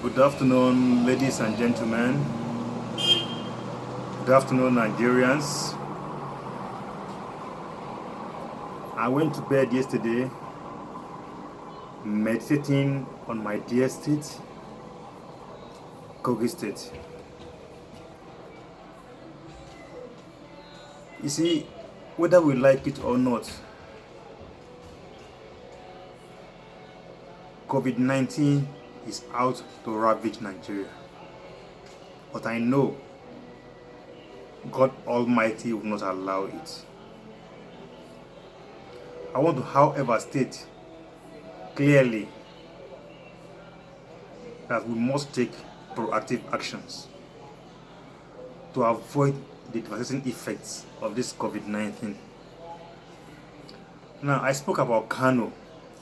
Good afternoon, ladies and gentlemen. Good afternoon, Nigerians. I went to bed yesterday meditating on my dear state, Kogi State. You see, whether we like it or not, COVID-19 is out to ravage Nigeria. But I know God Almighty will not allow it. I want to, however, state clearly that we must take proactive actions to avoid the devastating effects of this COVID-19. Now, I spoke about Kano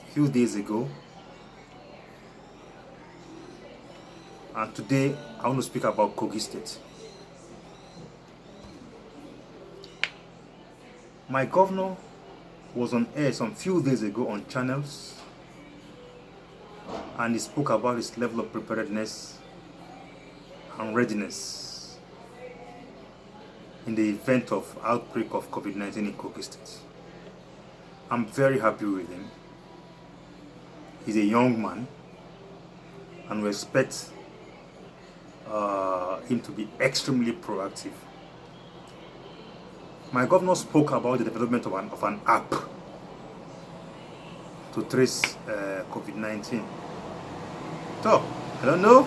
a few days ago, and today I want to speak about Kogi State. My governor was on air some few days ago on channels, and he spoke about his level of preparedness and readiness in the event of outbreak of COVID-19 in Kogi State. I'm very happy with him. He's a young man, and we expect him to be extremely proactive. My governor spoke about the development of an app to trace COVID-19. So, I don't know.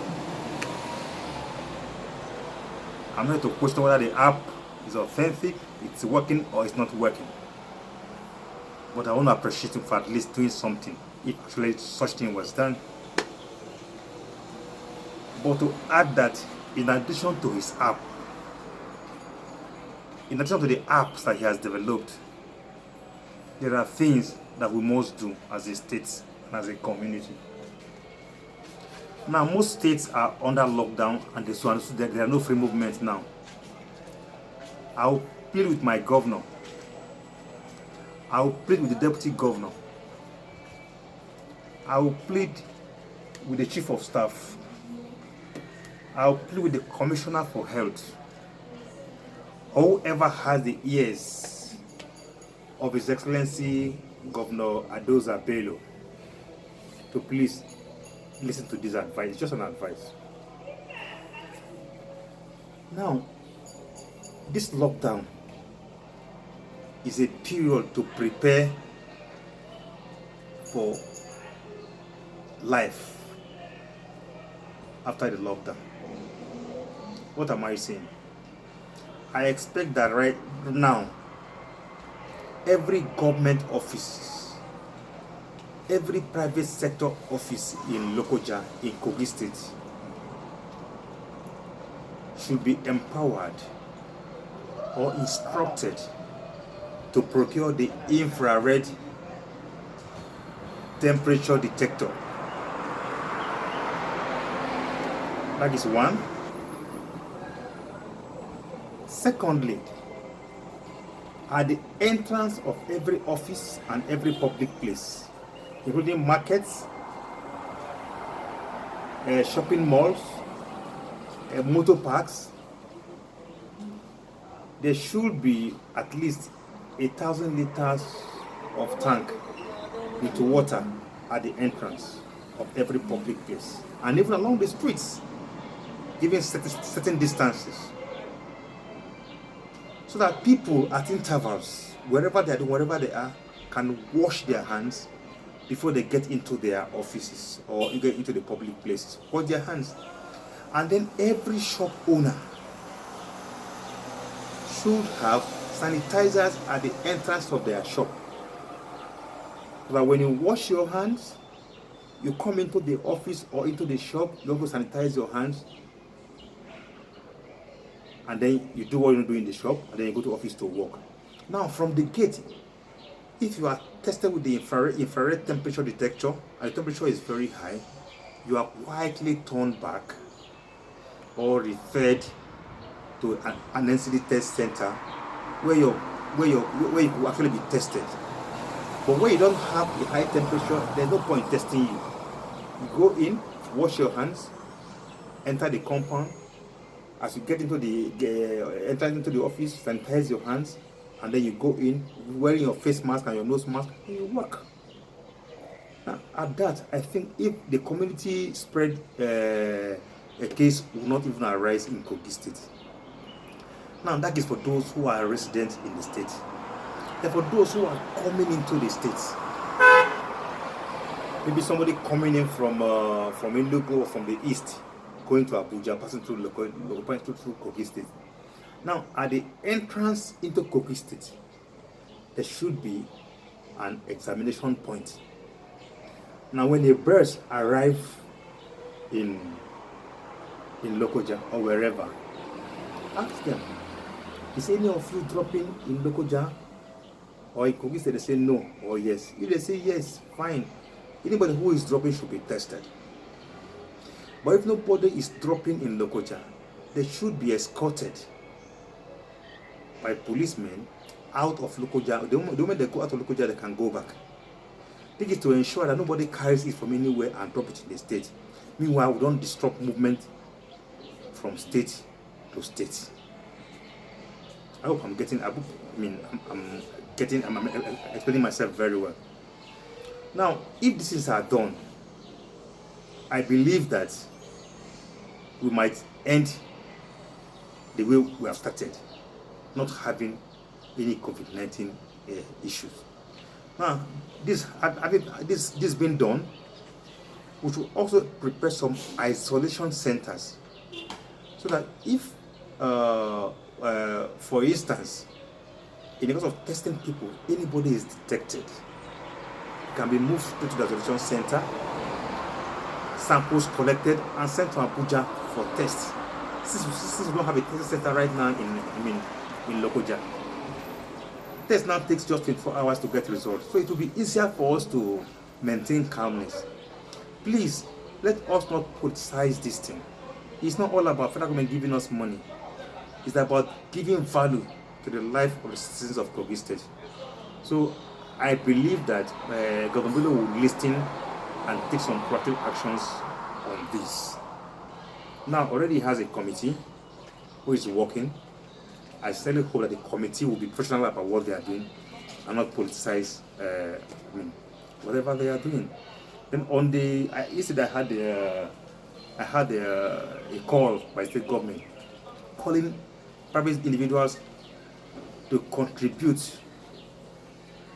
I'm here to question whether the app is authentic, it's working, or it's not working. But I want to appreciate him for at least doing something, if actually such thing was done. But to add that, in addition to his app, in addition to the apps that he has developed, there are things that we must do as a state and as a community. Now, most states are under lockdown and there are no free movement now. I'll plead with my governor. I'll plead with the deputy governor. I'll plead with the chief of staff. I'll plead with the commissioner for health. Whoever has the ears of His Excellency Governor Odaudu to please listen to this advice. It's just an advice. Now, this lockdown is a period to prepare for life after the lockdown. What am I saying? I expect that right now, every government office, every private sector office in Lokoja, in Kogi State, should be empowered or instructed to procure the infrared temperature detector. That is one. Secondly, at the entrance of every office and every public place, including markets, shopping malls, motor parks, there should be at least 1,000 liters of tank with water at the entrance of every public place, and even along the streets, given certain distances, so that people at intervals, wherever they are, wherever they are, can wash their hands before they get into their offices or get into the public places. Wash their hands. And then every shop owner should have sanitizers at the entrance of their shop, so that when you wash your hands, you come into the office or into the shop, you have to sanitize your hands, and then you do what you do in the shop, and then you go to office to work. Now, from the gate, if you are tested with the infrared temperature detector and the temperature is very high, you are quietly turned back or referred to an NCD test center where you will actually be tested. But when you don't have a high temperature, there's no point testing you. You go in, wash your hands, enter the compound. As you get into enter into the office, sanitize your hands, and then you go in wearing your face mask and your nose mask, and you work. Now, at that, I think if the community spread a case will not even arise in Kogi State. Now, that is for those who are residents in the state. And for those who are coming into the states, maybe somebody coming in from Enugu or from the east, going to Abuja, passing through Kogi State. Now, at the entrance into Kogi State, there should be an examination point. Now, when the birds arrive in Lokoja or wherever, ask them, is any of you dropping in Lokoja or in Kogi State? They say no or yes. If they say yes, fine. Anybody who is dropping should be tested. But if nobody is dropping in Lokoja, they should be escorted by policemen out of Lokoja. The moment they go out of Lokoja, they can go back. This is to ensure that nobody carries it from anywhere and drop it in the state. Meanwhile, we don't disrupt movement from state to state. I hope I'm explaining myself very well. Now, if this is done, I believe that we might end the way we have started, not having any COVID-19 issues. Now, this being done, we should also prepare some isolation centers so that if, for instance, in the case of testing people, anybody is detected, can be moved to the isolation center, samples collected and sent to Abuja for tests. Since we don't have a testing center right now in Lokoja, test now takes just 24 hours to get results, so it will be easier for us to maintain calmness. Please, let us not politicize this thing. It's not all about federal government giving us money. It's about giving value to the life of the citizens of Kogi State. So I believe that Governor will listen and take some proactive actions on this. Now, already has a committee who is working. I certainly hope that the committee will be professional about what they are doing and not politicize whatever they are doing. Then on the yesterday I had a call by state government calling private individuals to contribute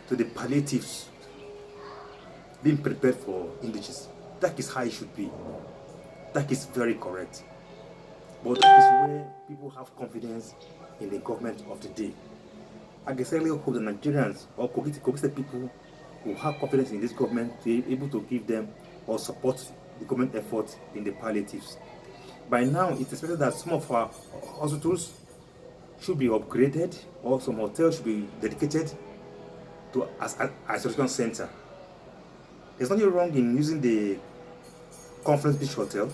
to the palliatives being prepared for indigenous. That is how it should be. That is very correct. But that is where people have confidence in the government of the day. I can certainly hope the Nigerians or Kogi State people will have confidence in this government to be able to give them or support the government effort in the palliatives. By now, it's expected that some of our hospitals should be upgraded or some hotels should be dedicated to as an isolation center. There's nothing wrong in using the Conference Beach Hotel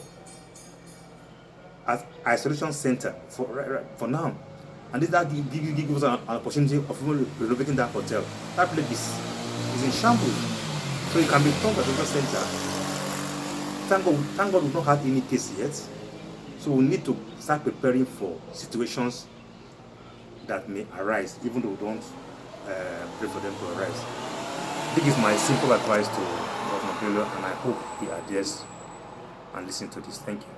as isolation center for now. And this that gives us an opportunity of renovating that hotel. That place is in shambles, so it can be turned as a center. Thank God we've not had any case yet, so we need to start preparing for situations that may arise, even though we don't pray for them to arise. This is my simple advice to Governor Bello, and I hope he adheres and listen to this. Thank you.